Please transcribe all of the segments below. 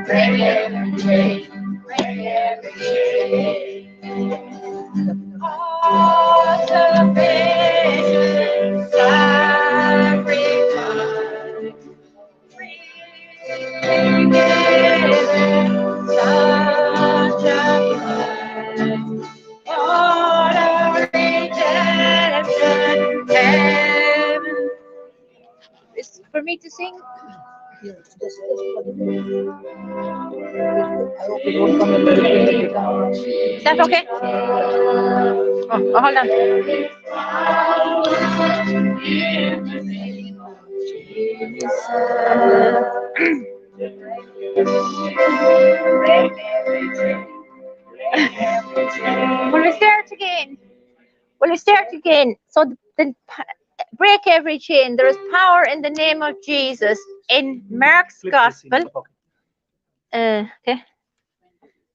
break every chain, break every chain. All sufficient sacrifice, freely given, such a price. What a redemption, heaven. Is for me to sing? Just I hope it won't come in very clearly. Is that okay? Oh, hold on. Will we start again? Will we start again? So break every chain. There is power in the name of Jesus. In Mark's Gospel. Okay.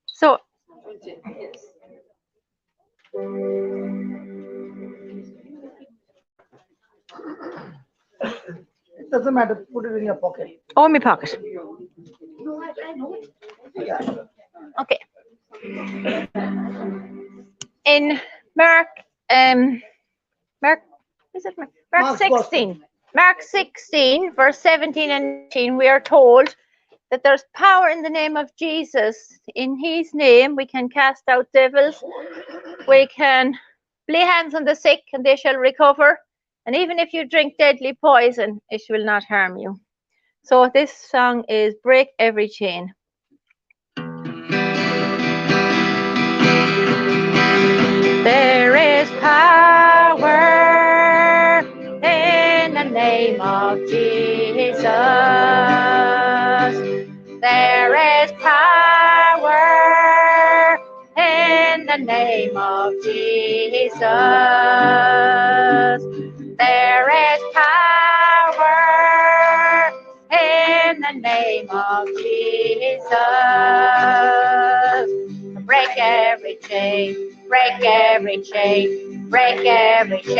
So It doesn't matter. Put it in your pocket. oh, in my pocket. Okay. In Mark, is it Mark Mark's 16? Gospel. Mark 16, verse 17 and 18, we are told that there's power in the name of Jesus. In his name, we can cast out devils. We can lay hands on the sick and they shall recover. And even if you drink deadly poison, it will not harm you. So this song is Break Every Chain. There is power in the name of Jesus. There is power in the name of Jesus. There is power in the name of Jesus. Break every chain, break every chain, break every chain,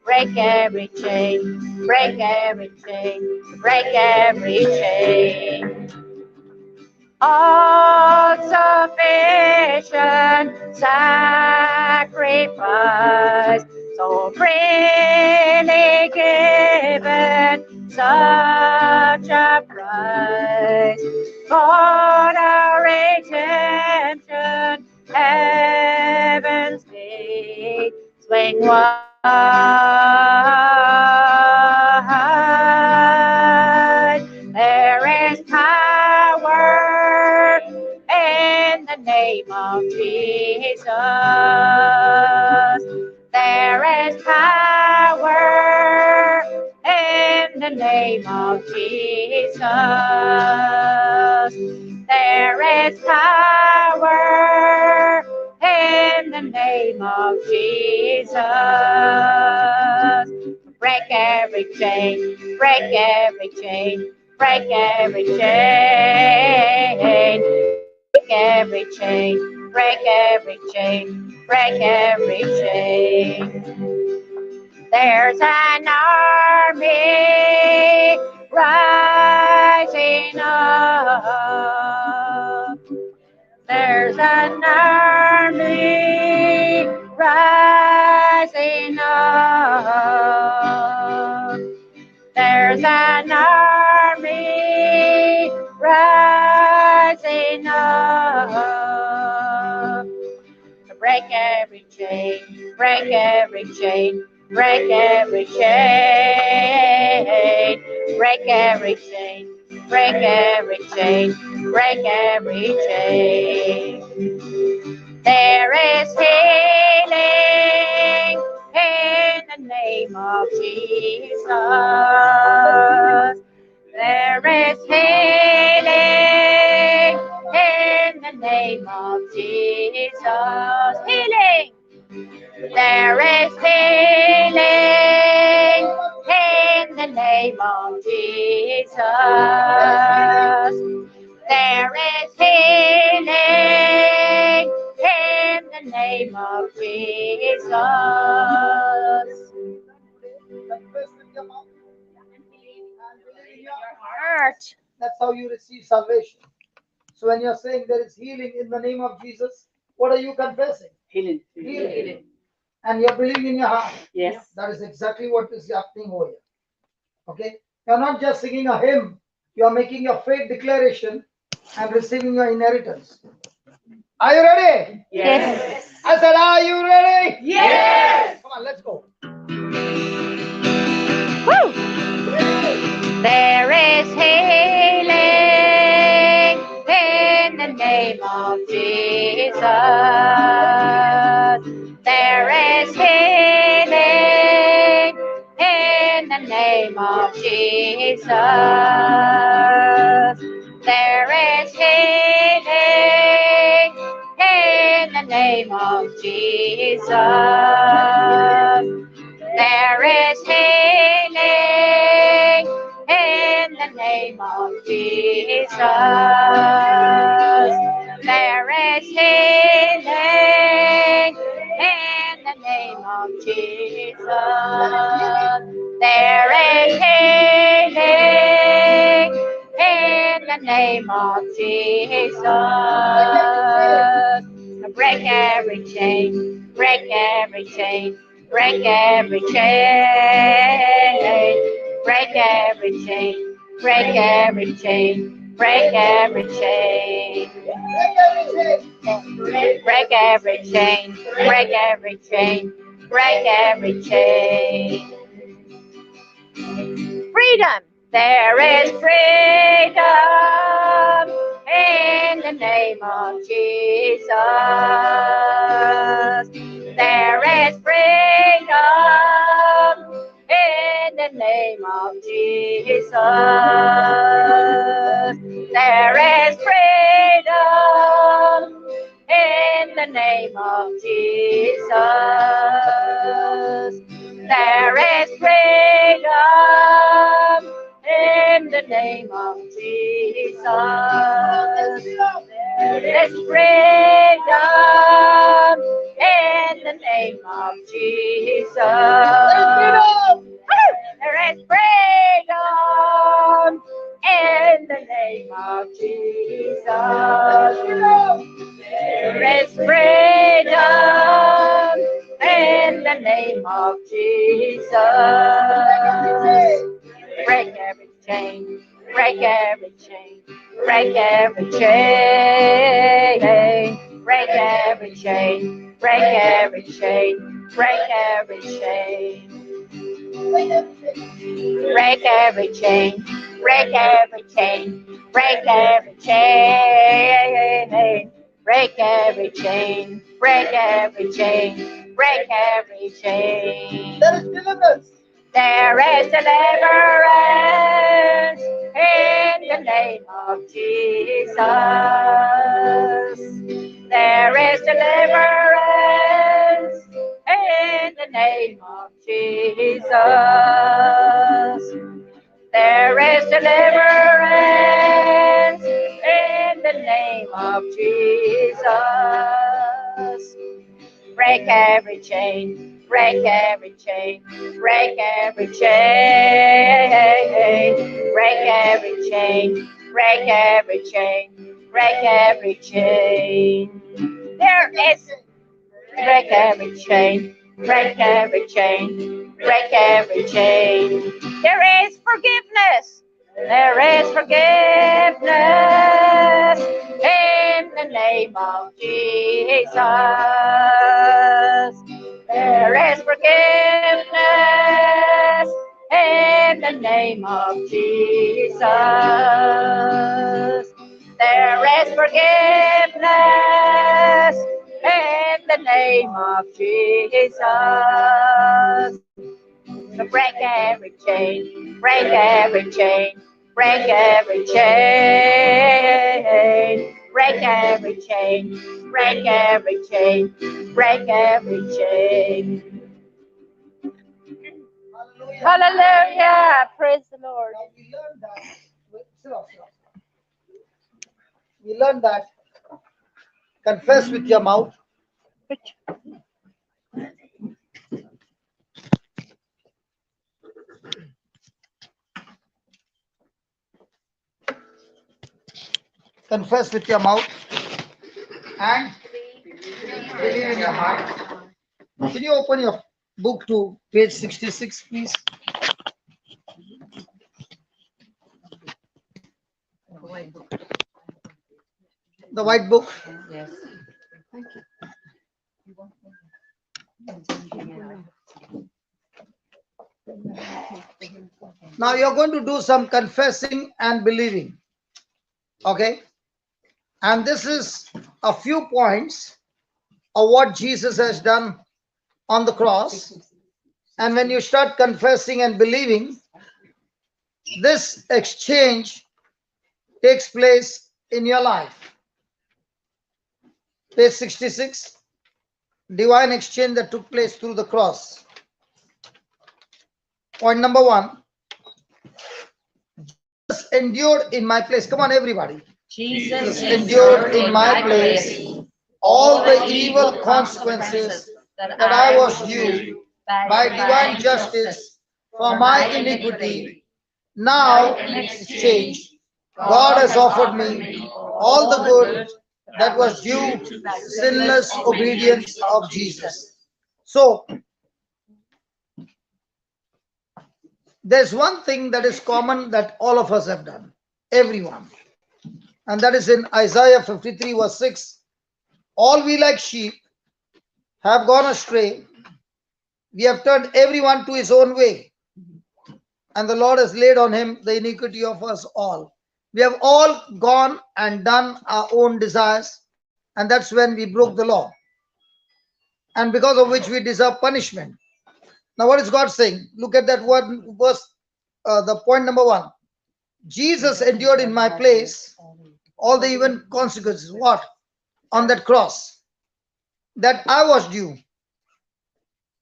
break every chain, break every chain, break every chain. All sufficient sacrifice, so freely given, such a price. God, our redemption, heaven's gate, swing wide. There is power in the name of Jesus. There is power in the name of Jesus. There is power in the name of Jesus. Break every chain, break every chain, break every chain, break every chain, break every chain, break every chain. There's an army rising up. There's an army rising up. There's an army rising up. Break every chain, break every chain, break every chain, break every chain, break every chain, break every chain. There is healing in the name of Jesus. There is healing in the name of Jesus. Healing! There is healing in the name of Jesus. There is healing in the name of Jesus. and believe in your heart. That's how you receive salvation. So when you're saying there is healing in the name of Jesus, what are you confessing? Healing. Healing. And you're believing in your heart. Yes. That is exactly what is happening over here. Okay? You're not just singing a hymn, you're making your faith declaration and receiving your inheritance. Are you ready? Yes. I said, are you ready? Yes. Come on, let's go. Woo! There is healing in the name of Jesus. There is healing in the name of Jesus. There is healing in the name of Jesus. There is healing in the name of Jesus. There is healing in the name of Jesus. There is healing in the name of Jesus. Break every chain, break every chain. Break every chain, break every chain, break every chain, break every chain, break every chain, break every chain, break every chain. Freedom! There is freedom in the name of Jesus. There is freedom in the name of Jesus. There is freedom in the name of Jesus. There is freedom in the name of Jesus. There is freedom in the name of Jesus. There is freedom in the name of Jesus. There is freedom in the name of Jesus. Break every chain, break every chain, break every chain, break every chain, break every chain, break every chain. Break every chain, break every chain, break every chain, break every chain, break every chain, break every chain. There is deliverance. There is deliverance in the name of Jesus. There is deliverance in the name of Jesus. There is deliverance in the name of Jesus. Break every chain, break every chain, break every chain, break every chain, break every chain, break every chain. There is break every chain, break every chain, break every chain. There is forgiveness. There is forgiveness in the name of Jesus. There is forgiveness in the name of Jesus. There is forgiveness in the name of Jesus. So break every chain, break every chain, break every chain, break every chain, break every chain, break every chain. Hallelujah! Praise the Lord. Now we learned that. We learned that confess with your mouth, confess with your mouth and believe in your heart. Can you open your book to page 66, please? The white book. Yes. Now you're going to do some confessing and believing. Okay? And this is a few points of what Jesus has done on the cross. And when you start confessing and believing, this exchange takes place in your life. Page 66, divine exchange that took place through the cross. Point number 1, Jesus endured in my place. Come on, everybody. Jesus endured in my place all the evil consequences that I was due by divine justice for my iniquity. Now, in exchange, God has offered me all the good that was due to the sinless obedience of Jesus. So, there's one thing that is common that all of us have done, everyone. And that is in Isaiah 53 verse 6. All we like sheep have gone astray. We have turned everyone to his own way. And the Lord has laid on him the iniquity of us all. We have all gone and done our own desires. And that's when we broke the law. And because of which we deserve punishment. Now what is God saying? Look at that word, verse, the point number 1. Jesus endured in my place all the even consequences. What? On that cross. That I was due.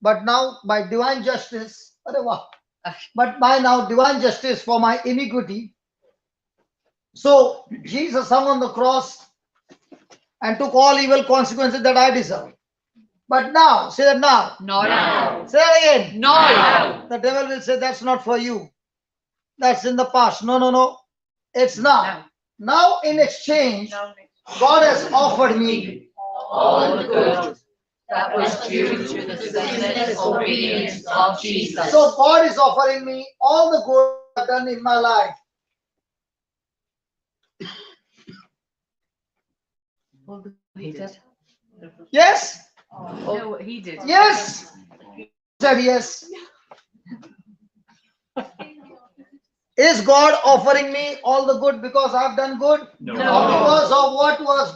But now by divine justice, but by now divine justice for my iniquity. So Jesus hung on the cross and took all evil consequences that I deserve. But now, say that now. No, now. Say that again. No, now. The devil will say that's not for you. That's in the past. No, no, no. It's now. Now in exchange, God has offered me all the good that was due to the sinless obedience of Jesus. So God is offering me all the good I've done in my life. He did. Yes? Oh, he did. Yes. He said yes. Is God offering me all the good because I've done good? No. Or because of what was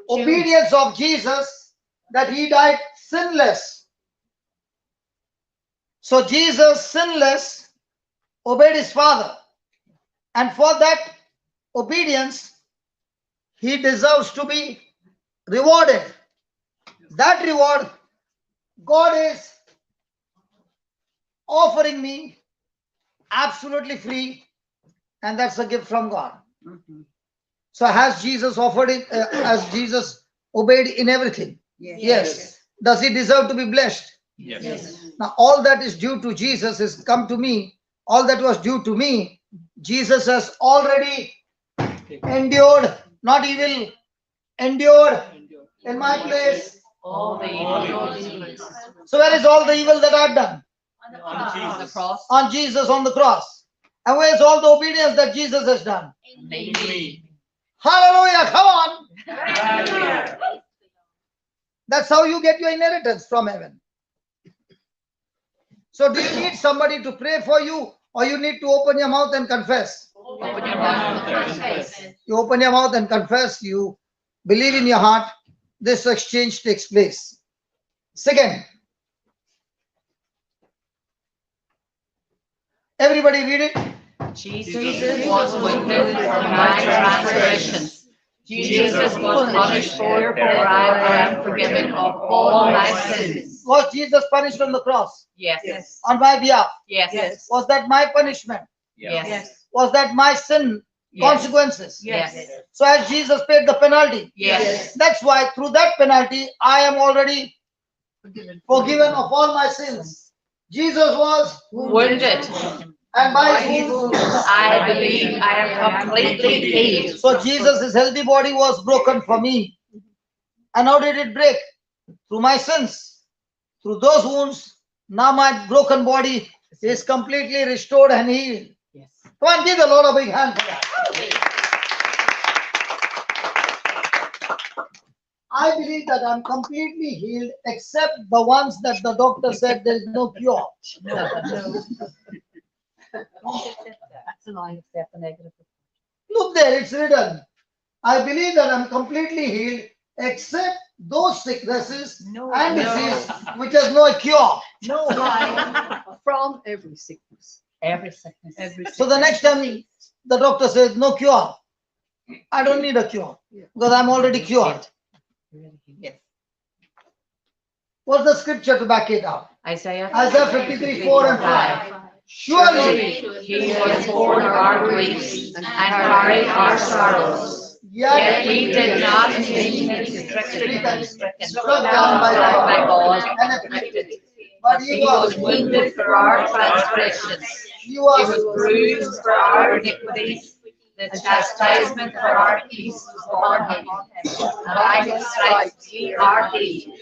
obedience of Jesus, that he died sinless. So Jesus, sinless, obeyed his Father. And for that obedience, he deserves to be rewarded. That reward, God is offering me absolutely free, and that's a gift from God. So has Jesus offered it? Has Jesus obeyed in everything? Yes. Does he deserve to be blessed? Yes. Now all that is due to Jesus has come to me. All that was due to me, Jesus has already endured, not evil, endured in my place. All the evil. So where is all the evil that I've done? On the cross. On Jesus on the cross. And where is all the obedience that Jesus has done? Me. Hallelujah, come on. Hallelujah. That's how you get your inheritance from heaven. So do you need somebody to pray for you, or you need to open your mouth and confess? Open your mouth and confess. You open your mouth and confess, you believe in your heart, this exchange takes place. Second, everybody read it. Jesus was wounded for my transgressions. Jesus was punished for I am forgiven of all my sins. Was Jesus punished on the cross? Yes. On my behalf? Yes. Was that my punishment? Yes. Was that my sin consequences? Yes. So as Jesus paid the penalty? Yes. That's why through that penalty, I am already forgiven of all my sins. Jesus was Wounded. And By by his his wounds wounds. I believe I am completely healed. So Jesus' healthy body was broken for me. And how did it break? Through my sins. Through those wounds, now my broken body is completely restored and healed. Yes. Come on, give the Lord a big hand for that. I believe that I'm completely healed except the ones that the doctor said there is no cure. No. That's a lie. Accept the negative. Look there, it's written. I believe that I'm completely healed except those sicknesses and disease which has no cure. No lie from every sickness. Every sickness. So the next time the doctor says no cure, I don't need a cure because I'm already cured. Yes. What's the scripture to back it up? Isaiah 53, 4 and 5. Surely, he was born of our griefs and carried our sorrows. Yet we did not esteem it stricken, struck down by God, and and afflicted. but But he was wounded for our transgressions. he He was was bruised for our iniquities. The chastisement for our peace was upon him. And by his stripes we are healed.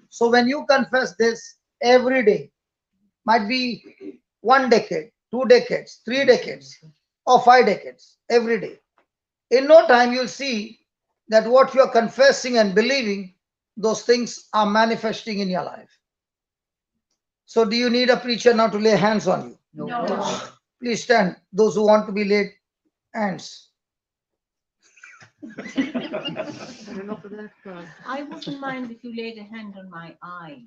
So when you confess this every day, might be 1 decade, 2 decades, 3 decades, or 5 decades, every day. In no time, you'll see that what you are confessing and believing, those things are manifesting in your life. So do you need a preacher now to lay hands on you? No. Please stand, those who want to be laid hands. I wouldn't mind if you laid a hand on my eye.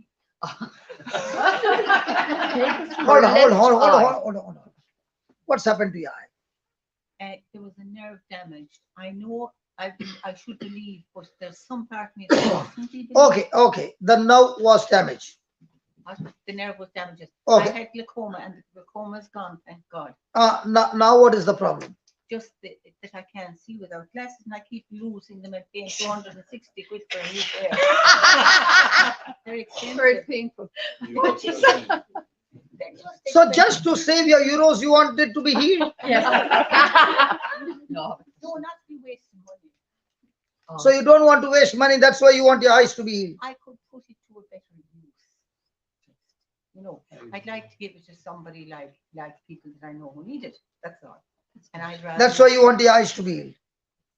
Hold on. What's happened to your eye? There was a nerve damage. I know I should believe, but there's some part of me that doesn't believe. Okay. The nerve was damaged. The nerve was damaged. Okay. I had glaucoma, and the glaucoma's gone, thank God. Now what is the problem? Just that I can't see without glasses, and I keep losing them and paying 260 quid for a new pair. They're expensive. Very painful. So just to save your euros, you want it to be healed? Yes. No. No, not to be wasting money. So you don't want to waste money, that's why you want your eyes to be healed. I could put it to a better use. You know, I'd like to give it to somebody like people that I know who need it. That's all. And I'd rather. That's why you want your eyes to be healed.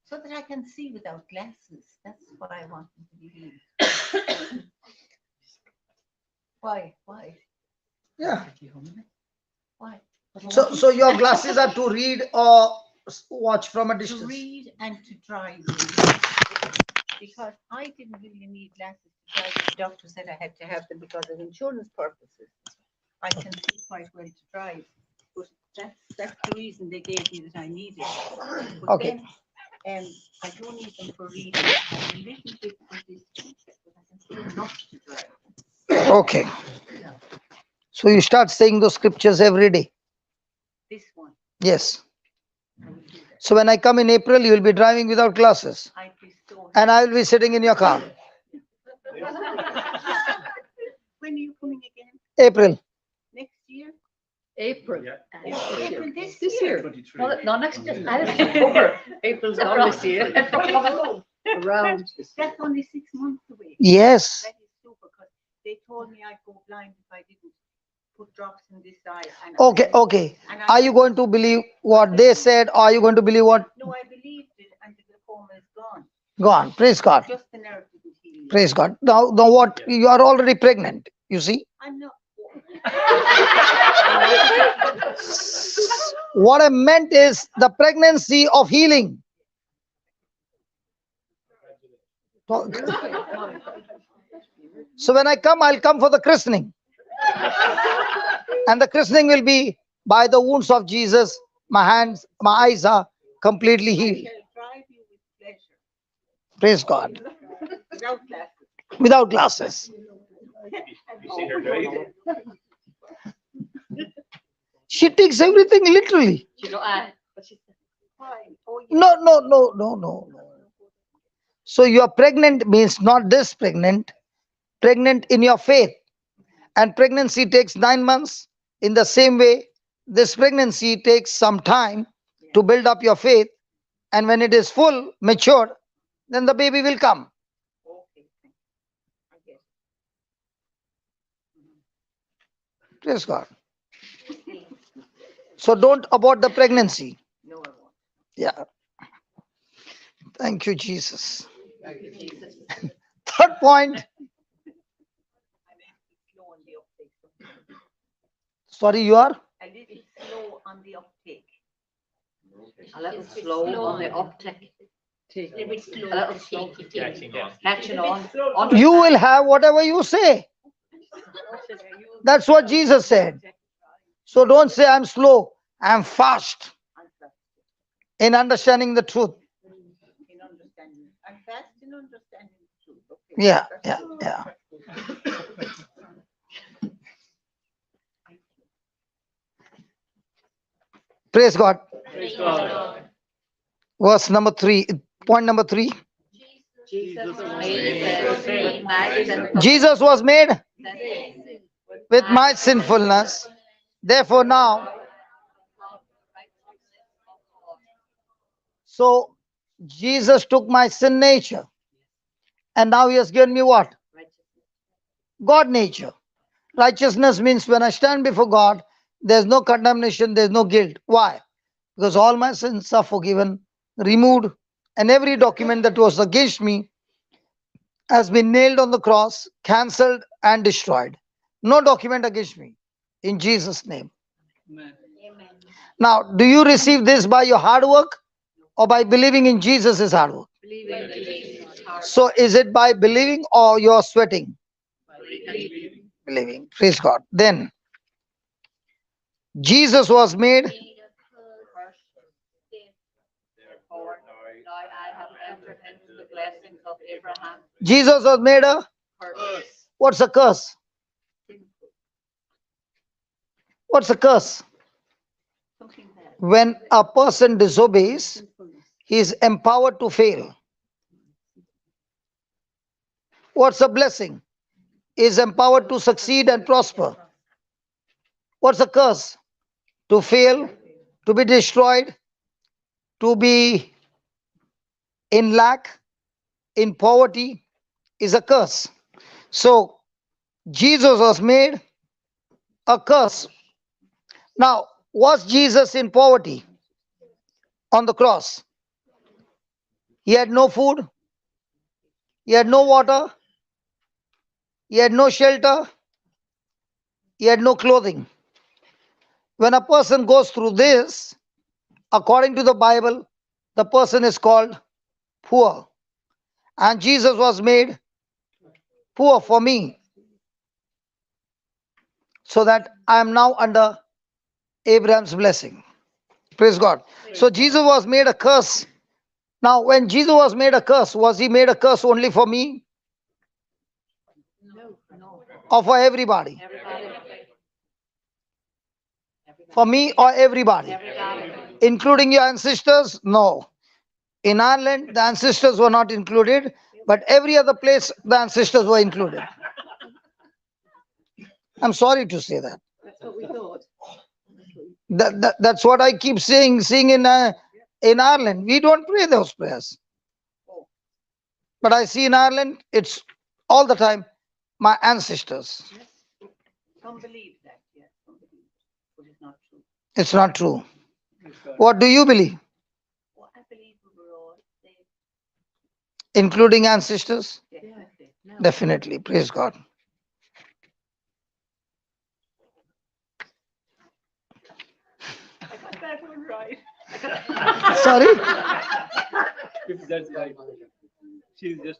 So that I can see without glasses. That's what I want them to be healed. Why? Yeah. Why? So your glasses are to read or watch from a To distance. read and to drive. Because I didn't really need glasses to drive. The doctor said I had to have them because of insurance purposes. I can see quite well to drive. But that's the reason they gave me that I needed. But Okay. then, I don't need them for reading. I'm a little bit for distance, but I can see enough to drive. Okay. So you start saying those scriptures every day. This one, Yes. I will do that. So when I come in April, you will be driving without glasses. I'd be so. And I will be sitting in your car. When are you coming again? April. Next year? April. April This year. No, next year. October. April's gone this year. Around. That's only 6 months away. Yes. That is super, because they told me I'd go blind if I didn't put drops in this eye. And Okay. And Are you going to believe what they said, or are you going to believe what No, I believed it, and the glaucoma is gone. gone? Praise God. Just the nerve didn't heal. Praise God. Now what? You are already pregnant. You see? I'm not. What I meant is the pregnancy of healing. So when I come, I'll come for the christening. And the christening will be by the wounds of Jesus. My hands, my eyes are completely I healed. shall drive you with pleasure, Praise God. without glasses. Without glasses. She takes everything literally. You know, Why? Oh, yes. No. So you are pregnant means not this pregnant in your faith. And pregnancy takes 9 months. In the same way, this pregnancy takes some time to build up your faith, and when it is full, matured, then the baby will come. Okay, I get Praise God. So don't abort the pregnancy. No, I won't. Yeah. Thank you, Jesus. Thank you, Jesus. Third point. I'm slow on the uptake. Sorry, you are? A little slow on the uptake. A little slow on the uptick. A little slow. Catching on. You will have whatever you say. That's what Jesus said. So don't say I'm slow. I'm fast in understanding the truth. In understanding. I'm fast in understanding the truth. Okay. Yeah, yeah, yeah. Praise God. Praise God. Verse number 3. Point number 3. Jesus with my sinful- Jesus was made with my sinfulness. Therefore now, so Jesus took my sin nature. And now he has given me what? God nature. Righteousness means when I stand before God, there's no condemnation, there's no guilt. Why? Because all my sins are forgiven, removed, and every document that was against me has been nailed on the cross, cancelled, and destroyed. No document against me. In Jesus' name. Amen. Now, do you receive this by your hard work or by believing in Jesus is hard work? Believing in Jesus. So, is it by believing or you're sweating? Believing. Praise God. Then, Jesus was made. Therefore, now I have entered into the blessings of Abraham. Jesus was made a. Curse. What's a curse? What's a curse? Something bad. When a person disobeys, he is empowered to fail. What's a blessing? He is empowered to succeed and prosper. What's a curse? To fail, to be destroyed, to be in lack, in poverty is a curse. So, Jesus was made a curse. Now, was Jesus in poverty on the cross? He had no food, he had no water, he had no shelter, he had no clothing. When a person goes through this, according to the Bible, the person is called poor. And Jesus was made poor for me, so that I am now under Abraham's blessing. Praise God. So Jesus was made a curse. Now, when Jesus was made a curse, was he made a curse only for me No. or for everybody? Everybody. For me or everybody? Everybody. Including your ancestors? No. In Ireland, the ancestors were not included, but every other place, the ancestors were included. I'm sorry to say that. That's what we thought. That's what I keep saying, seeing in Ireland. We don't pray those prayers. But I see in Ireland, it's all the time my ancestors. Some believe that, yes, some believe it, but it's not true. It's not true. What do you believe? Well, I believe we were all saved. Including ancestors? Definitely. No. Definitely. Praise God. I got that one right. Sorry? If that's right. She's just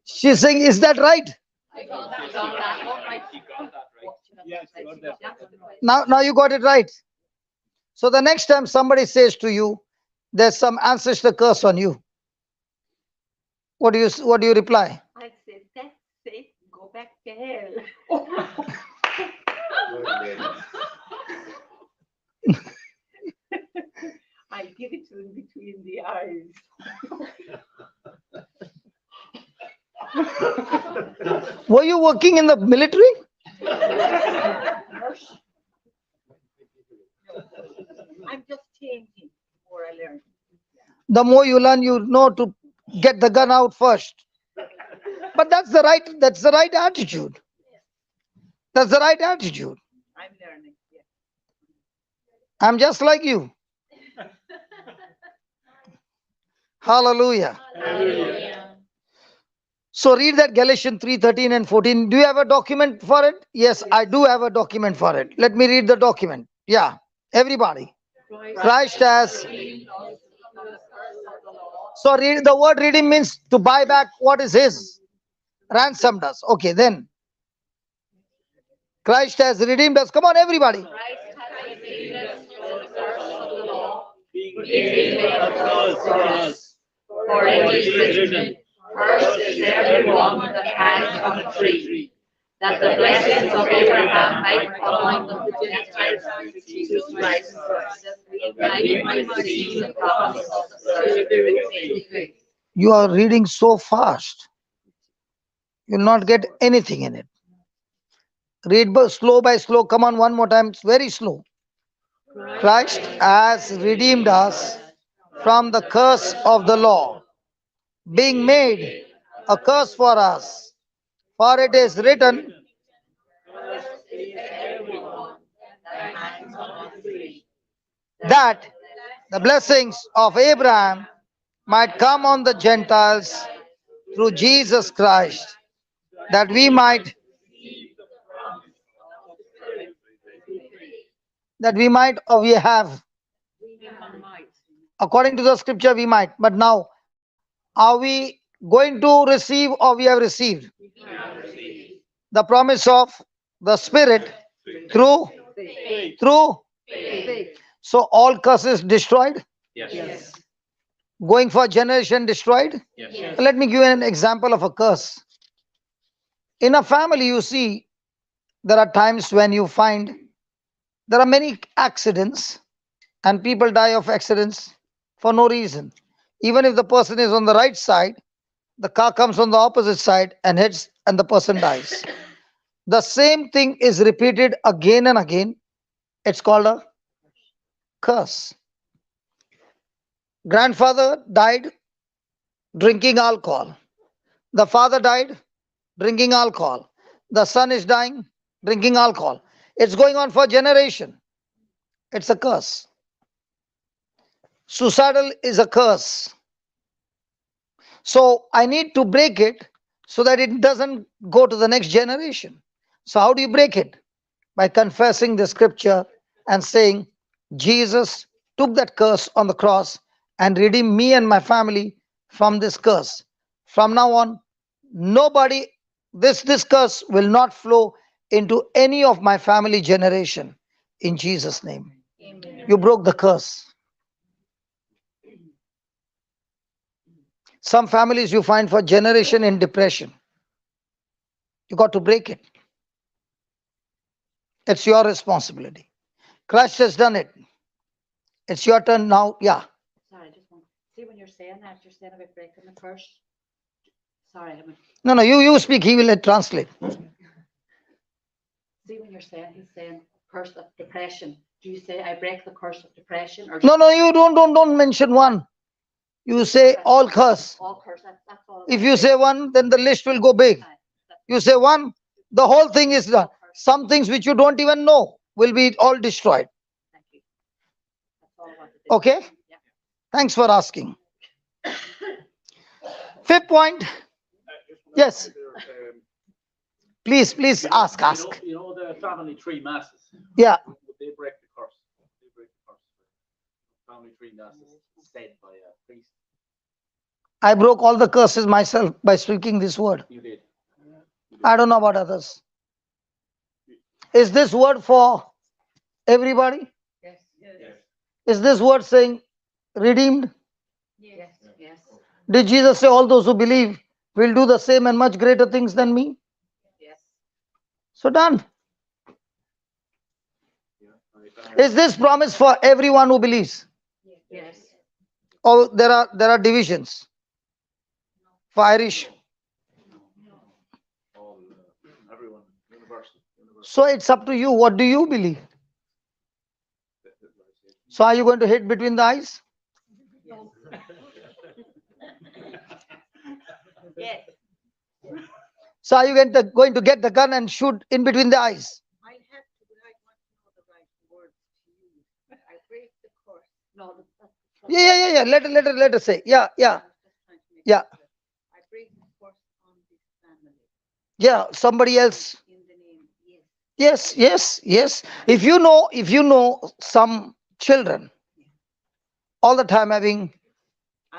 She's saying, is that right? I got that one right. she got that right. Yeah, she got that right. Now you got it right. So the next time somebody says to you, there's some ancestor curse on you, what do you reply? I said, that's safe, go back to hell. I give it to them between the eyes. Were you working in the military? The more you learn, you know to get the gun out first. But that's the right attitude. That's the right attitude. I'm learning. Yeah. I'm just like you. Hallelujah. So read that Galatians 3:13 and 14. Do you have a document for it? Yes, I do have a document for it. Let me read the document. Yeah, everybody. Christ has. So read the word redeem means to buy back what is his. Ransomed us. Okay, then. Christ has redeemed us. Come on, everybody. Being made a curse for us. For it is written, cursed is everyone that hangs on a tree, that the blessings of Abraham might come on the Gentiles through Jesus Christ, that we might receive the promise of the Spirit. You are reading so fast. You will not get anything in it. Read slow by slow. Come on, one more time. It's very slow. Christ has redeemed us from the curse of the law, being made a curse for us. For it is written, that the blessings of Abraham might come on the Gentiles through Jesus Christ, that we might or we have. According to the scripture, we might. But now, are we going to receive or we have received? The promise of the Spirit through. So all curses destroyed. Yes. Going for generation destroyed. Yes. Let me give you an example of a curse. In a family, you see, there are times when you find there are many accidents and people die of accidents for no reason. Even if the person is on the right side, the car comes on the opposite side and hits and the person dies. The same thing is repeated again and again. It's called a curse. Grandfather died drinking alcohol. The father died drinking alcohol. The son is dying drinking alcohol. It's going on for generation. It's a curse. Suicidal is a curse. So I need to break it so that it doesn't go to the next generation. So how do you break it? By confessing the scripture and saying, Jesus took that curse on the cross and redeemed me and my family from this curse. From now on, nobody, this curse will not flow into any of my family generation in Jesus' name. Amen. You broke the curse. Some families you find for generation in depression. You got to break it. It's your responsibility. Christ has done it. It's your turn now. Yeah. Sorry, I just want, see when you're saying that, you're saying about breaking the curse. Sorry, I mean, No, you speak. He will translate. see when you're saying, he's saying curse of depression. Do you say I break the curse of depression or? No, you don't mention one. You say all curse. All curse, that's all. If you say one, then the list will go big. You say one, the whole thing is done. Some things which you don't even know will be all destroyed. Thank you. That's all I wanted to do. Okay? Yeah. Thanks for asking. Fifth point. Yes. Please ask. You know the family tree masses. Yeah. Would they break the curse? They break the curse. Family tree masses said by a priest. I broke all the curses myself by speaking this word. You did. I don't know about others. Is this word for everybody? Yes. Yes. Is this word saying redeemed? Yes. Yes. Did Jesus say all those who believe will do the same and much greater things than me? Yes. So done. Is this promise for everyone who believes? Yes. Or there are divisions? For Irish. Everyone, universal. So it's up to you. What do you believe? So are you going to hit between the eyes? Yes, So are you going to get the gun and shoot in between the eyes? I have to, but I want to know the right words to use. I break the curse. No, Yeah. Let her say. Yeah. I was just trying to make Yeah. it clear. I break the curse on this family Yeah. Somebody else. in the name, yes. Yes. If you know some children all the time having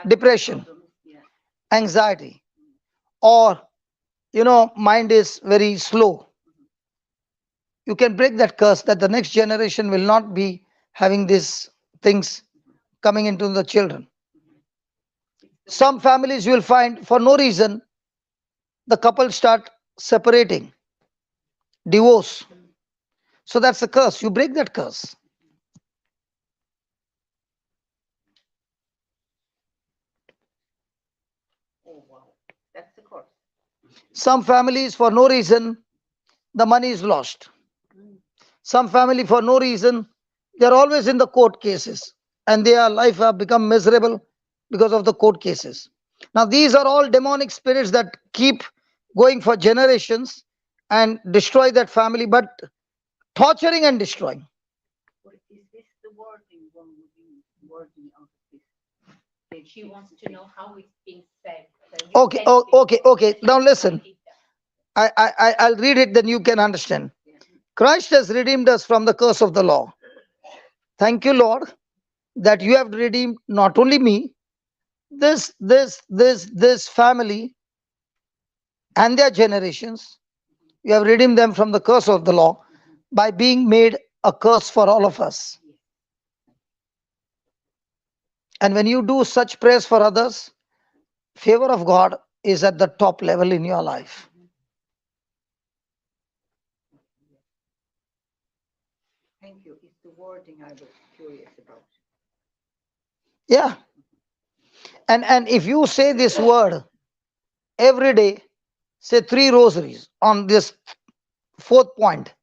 depression, Problems, yeah. anxiety, or mind is very slow, you can break that curse that the next generation will not be having these things coming into the children. Some families you will find for no reason the couple start separating, divorce. So that's a curse. You break that curse. Oh, wow. That's the curse. Some families for no reason the money is lost. Some family for no reason they are always in the court cases and their life have become miserable because of the court cases. Now these are all demonic spirits that keep going for generations and destroy that family, but torturing and destroying. But is this the wording one would use? Wording out of this? That she wants to know how it's being said. So you Okay, said it before, okay. but Now she listen. repeat that. I'll read it, then you can understand. Christ has redeemed us from the curse of the law. Thank you, Lord, that you have redeemed not only me, this family and their generations. You have redeemed them from the curse of the law by being made a curse for all of us. And when you do such prayers for others, favor of God is at the top level in your life. Thank you. It's the wording I was curious about. Yeah. And if you say this word every day, say 3 rosaries on this fourth point,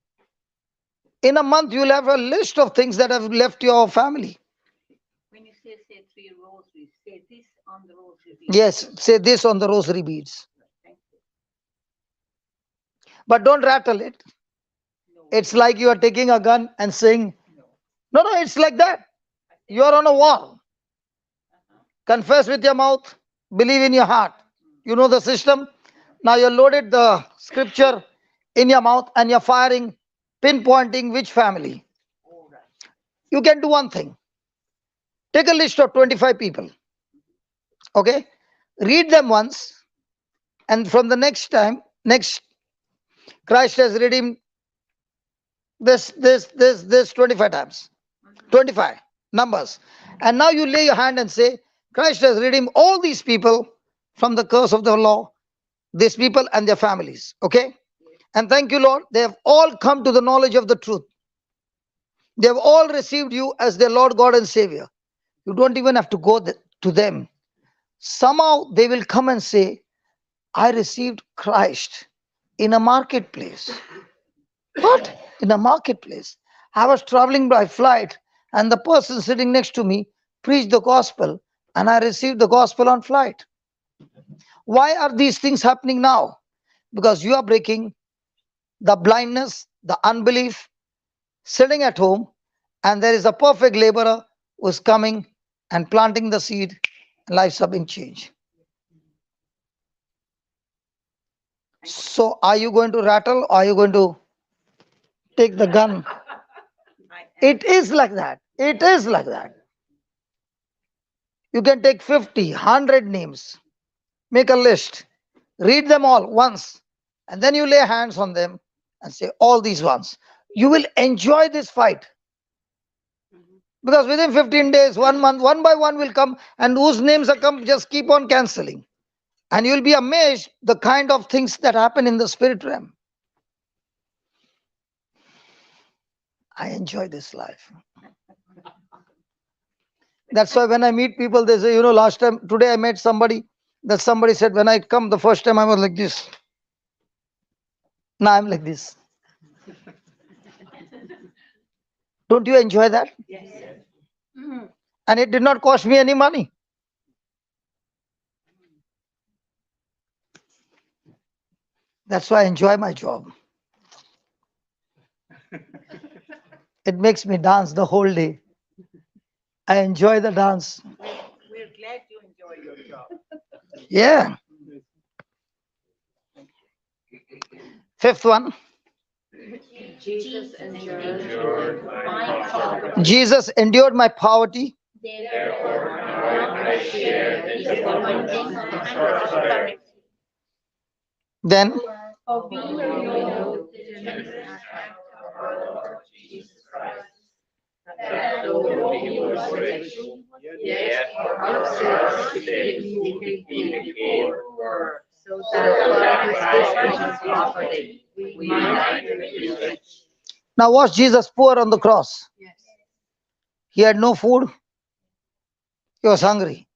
in a month you'll have a list of things that have left your family. When you say 3 rosaries, say this on the rosary bead. Yes, say this on the rosary beads. Thank you. But don't rattle it. No. It's like you are taking a gun and saying, No. no, it's like that. You are on a wall. Confess with your mouth, believe in your heart. You know the system. Now you're loaded the scripture in your mouth and you're firing, pinpointing which family. All right. You can do one thing. Take a list of 25 people. Okay? Read them once, and from the next, Christ has redeemed this 25 times. 25 numbers. And now you lay your hand and say, Christ has redeemed all these people from the curse of the law, these people and their families. Okay? And thank you, Lord. They have all come to the knowledge of the truth. They have all received you as their Lord, God, and Savior. You don't even have to go to them. Somehow they will come and say, I received Christ in a marketplace. What? In a marketplace. I was traveling by flight, and the person sitting next to me preached the gospel, and I received the gospel on flight. Why are these things happening now? Because you are breaking the blindness, the unbelief, sitting at home, and there is a perfect laborer who is coming and planting the seed, and lives are being changed. So, are you going to rattle or are you going to take the gun? It is like that. It is like that. You can take 50, 100 names, make a list, read them all once, and then you lay hands on them and say, all these ones. You will enjoy this fight. Because within 15 days, 1 month, one by one will come, and whose names are come, just keep on cancelling. And you'll be amazed the kind of things that happen in the spirit realm. I enjoy this life. That's why when I meet people, they say, last time, today I met somebody, that somebody said, when I come the first time, I was like this. Now I'm like this. Don't you enjoy that? Yes. And it did not cost me any money. That's why I enjoy my job. It makes me dance the whole day. I enjoy the dance. We're glad you enjoy your job. Yeah. Fifth one, Jesus endured my poverty. Jesus endured my poverty. Therefore, I share his abundance and prosperity. Then, For we know the generous act of our Lord Jesus Christ, that though he was rich, yet for our sake he became poor, so that by his poverty we might be rich. now was Jesus poor on the cross? Yes. He had no food. He was hungry.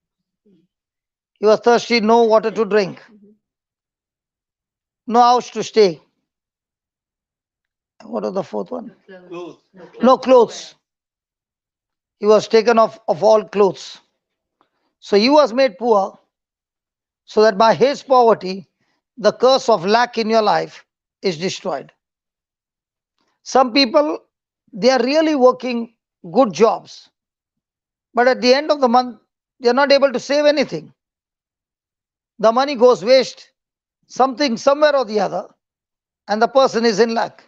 He was thirsty, no water to drink, no house to stay. What was the fourth one? No clothes. He was taken off of all clothes. So he was made poor so that by his poverty, the curse of lack in your life is destroyed. Some people, they are really working good jobs, but at the end of the month, they are not able to save anything. The money goes waste, something somewhere or the other, and the person is in lack.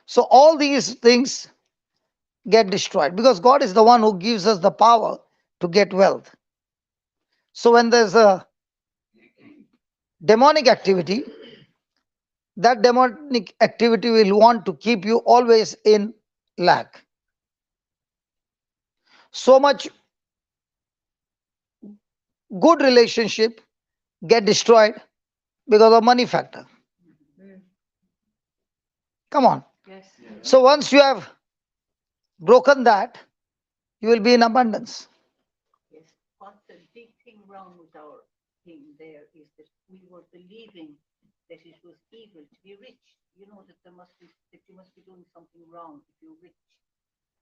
So all these things get destroyed because God is the one who gives us the power to get wealth. So when there's a demonic activity, that demonic activity will want to keep you always in lack. So much good relationship get destroyed because of money factor. Come on. Yes. So once you have broken that, you will be in abundance. Yes. What the big thing wrong with our thing there is that we were believing that it was evil to be rich. You know that you must be doing something wrong if you're rich.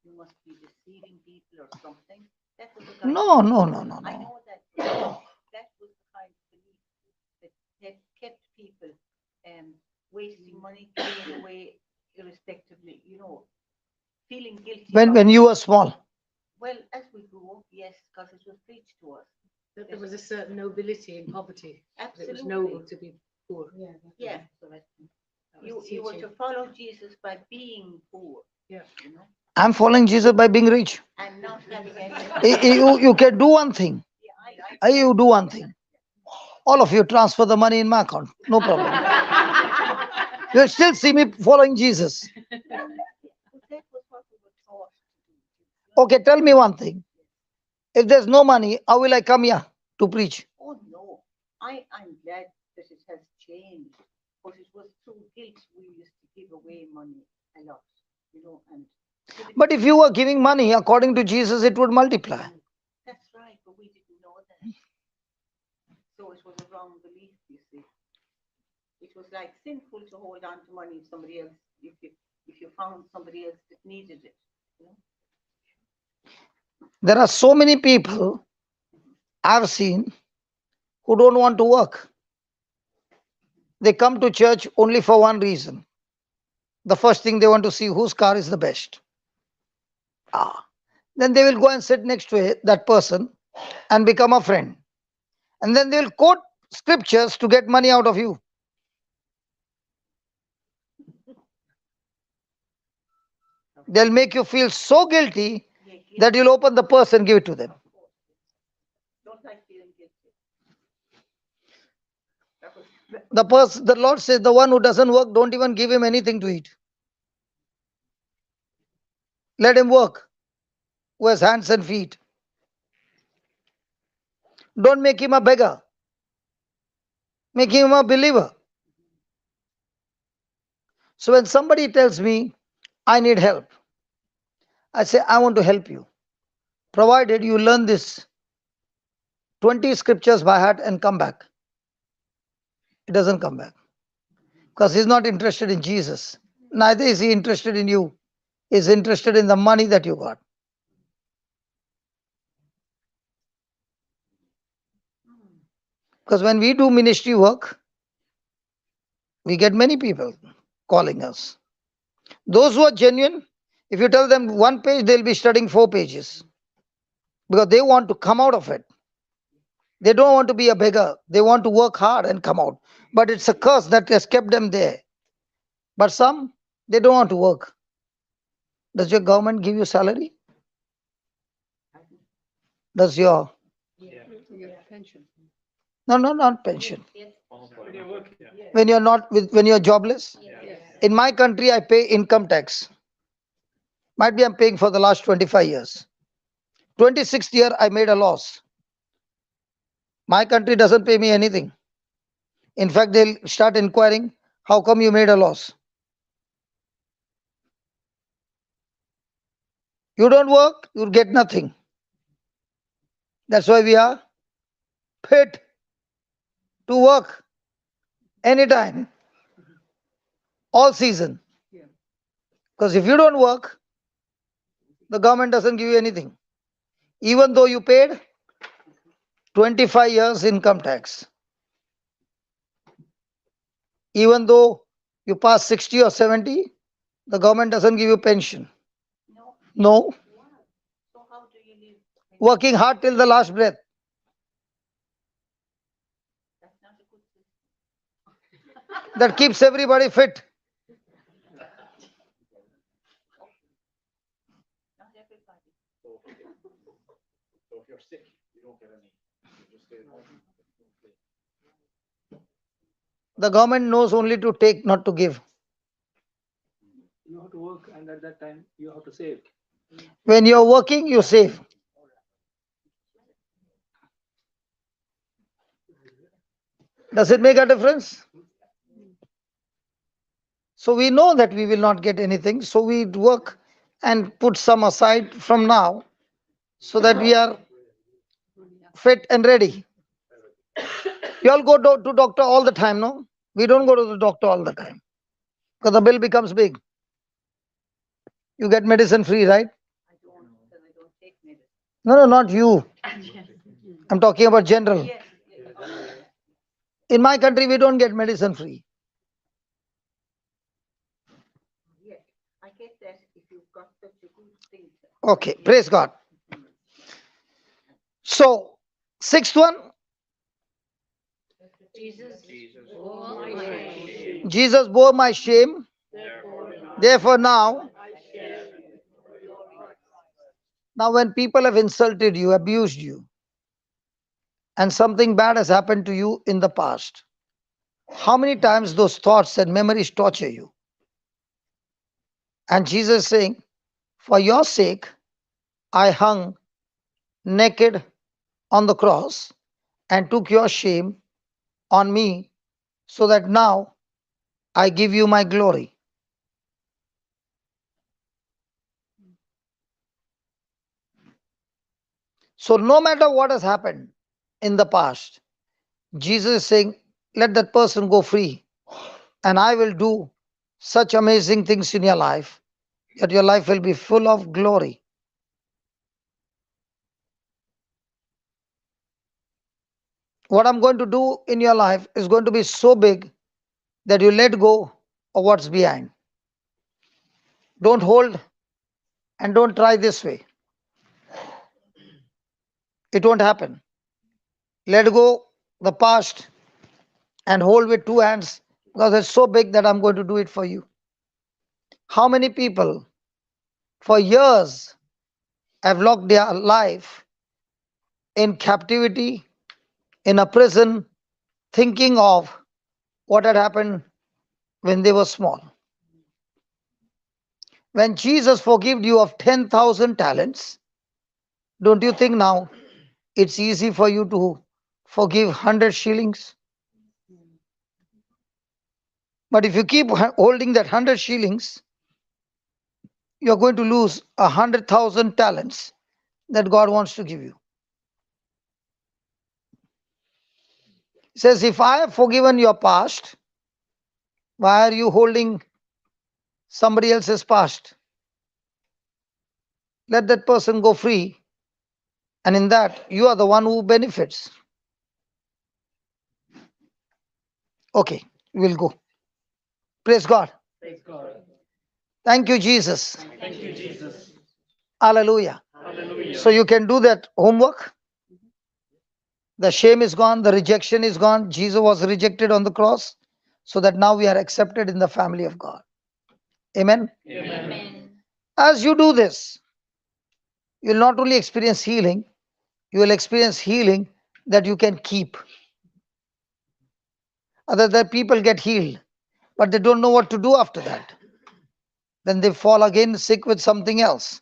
You must be deceiving people or something. That was the kind No, of, no, no, no, I no. know that was the kind of belief that kept people wasting money, giving away irrespectively, feeling guilty. When you were small, Well, as we grew up, yes, because it was preached to us. That there was a certain nobility in poverty. That it was Absolutely. noble to be poor. Yeah. You were to follow Jesus by being poor. Yeah. I'm following Jesus by being rich. And not having any. You can do one thing. Yeah, You do one thing. All of you transfer the money in my account. No problem. You'll still see me following Jesus. That was what we were taught to do. Okay, tell me one thing. If there's no money, how will I come here to preach? Oh no, I'm glad that it has changed, but it was through guilt we used to give away money a lot, and But if you were giving money according to Jesus, it would multiply. that's right, but we didn't know that. So it was a wrong belief, you see. It was like sinful to hold on to money if somebody else, if you found somebody else that needed it. There are so many people I've seen who don't want to work. They come to church only for one reason. The first thing they want to see whose car is the best. Then they will go and sit next to that person and become a friend. And then they will quote scriptures to get money out of you. They'll make you feel so guilty that you'll open the purse and give it to them. Don't like feeling guilty. The Lord says the one who doesn't work, don't even give him anything to eat. Let him work, who has hands and feet. Don't make him a beggar. Make him a believer. So when somebody tells me, I need help, I say, I want to help you. Provided you learn this 20 scriptures by heart and come back. It doesn't come back. Because he's not interested in Jesus. Neither is he interested in you. He's interested in the money that you got. Because when we do ministry work, we get many people calling us. Those who are genuine, if you tell them one page, they'll be studying 4 pages because they want to come out of it. They don't want to be a beggar. They want to work hard and come out. But it's a curse that has kept them there. But some, they don't want to work. Does your government give you salary? Does your Your pension. no, not pension? When you work, yeah. When you're not when you're jobless. Yes. In my country, I pay income tax. Might be I'm paying for the last 25 years. 26th year, I made a loss. My country doesn't pay me anything. In fact, they'll start inquiring, how come you made a loss? You don't work, you'll get nothing. That's why we are paid to work anytime, all season. Yeah. Because if you don't work, the government doesn't give you anything. Even though you paid 25 years income tax, even though you pass 60 or 70, the government doesn't give you pension. No. No, So how do you live? working hard till the last breath. That's not a good system. That keeps everybody fit. Not everybody. So if you're sick, you don't get any. You just stay at home. The government knows only to take, not to give. You have to work, and at that time you have to save. When you're working, you save. Does it make a difference? So we know that we will not get anything, so we work and put some aside from now so that we are fit and ready. You all go to doctor all the time, no? We don't go to the doctor all the time because the bill becomes big. You get medicine free, right? I don't, because I don't take medicine. No, not you. I'm talking about general. Yes, yes. In my country, we don't get medicine free. Yes, I get that if you've got such a good thing. Okay, praise God. So, sixth one, Jesus. Jesus. Oh, my shame. Jesus bore my shame. Therefore, now when people have insulted you, abused you, and something bad has happened to you in the past, how many times those thoughts and memories torture you? And Jesus is saying, for your sake, I hung naked on the cross and took your shame on me so that now I give you my glory. So, no matter what has happened in the past, Jesus is saying, let that person go free, and I will do such amazing things in your life that your life will be full of glory. What I'm going to do in your life is going to be so big that you let go of what's behind. Don't hold and don't try this way. It won't happen. Let go the past and hold with 2 hands because it's so big that I'm going to do it for you. How many people for years have locked their life in captivity, in a prison, thinking of what had happened when they were small? When Jesus forgave you of 10,000 talents, don't you think now it's easy for you to forgive 100 shillings? But if you keep holding that 100 shillings, you're going to lose 100,000 talents that God wants to give you. He says, if I have forgiven your past, why are you holding somebody else's past? Let that person go free, and in that, you are the one who benefits. Okay, we'll go. Praise God. Praise God. Thank you, Jesus. Thank you, Jesus. Hallelujah. Hallelujah. So you can do that homework. The shame is gone, the rejection is gone. Jesus was rejected on the cross, so that now we are accepted in the family of God. Amen. Amen. As you do this, you'll not only experience healing, you will experience healing that you can keep. Other people get healed, but they don't know what to do after that. Then they fall again sick with something else.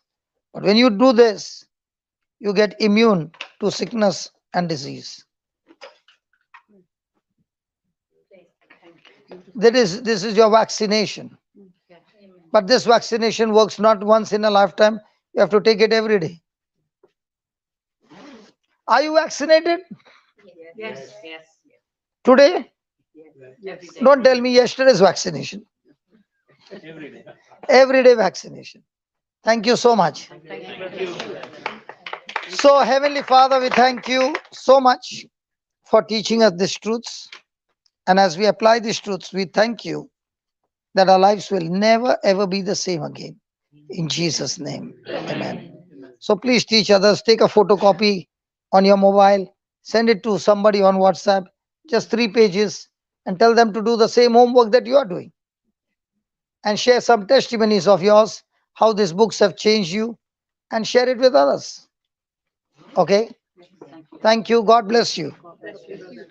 But when you do this, you get immune to sickness and disease. This is your vaccination. But this vaccination works not once in a lifetime. You have to take it every day. Are you vaccinated Yes. Yes. today? Every day. Don't tell me yesterday's vaccination. Every day. Everyday vaccination. Thank you so much. Thank you. So, Heavenly Father, we thank you so much for teaching us these truths. And as we apply these truths, we thank you that our lives will never ever be the same again. In Jesus' name, amen. So please teach others. Take a photocopy on your mobile, send it to somebody on WhatsApp, just 3 pages, and tell them to do the same homework that you are doing. And share some testimonies of yours, how these books have changed you, and share it with others. Okay? Thank you. God bless you. God bless you.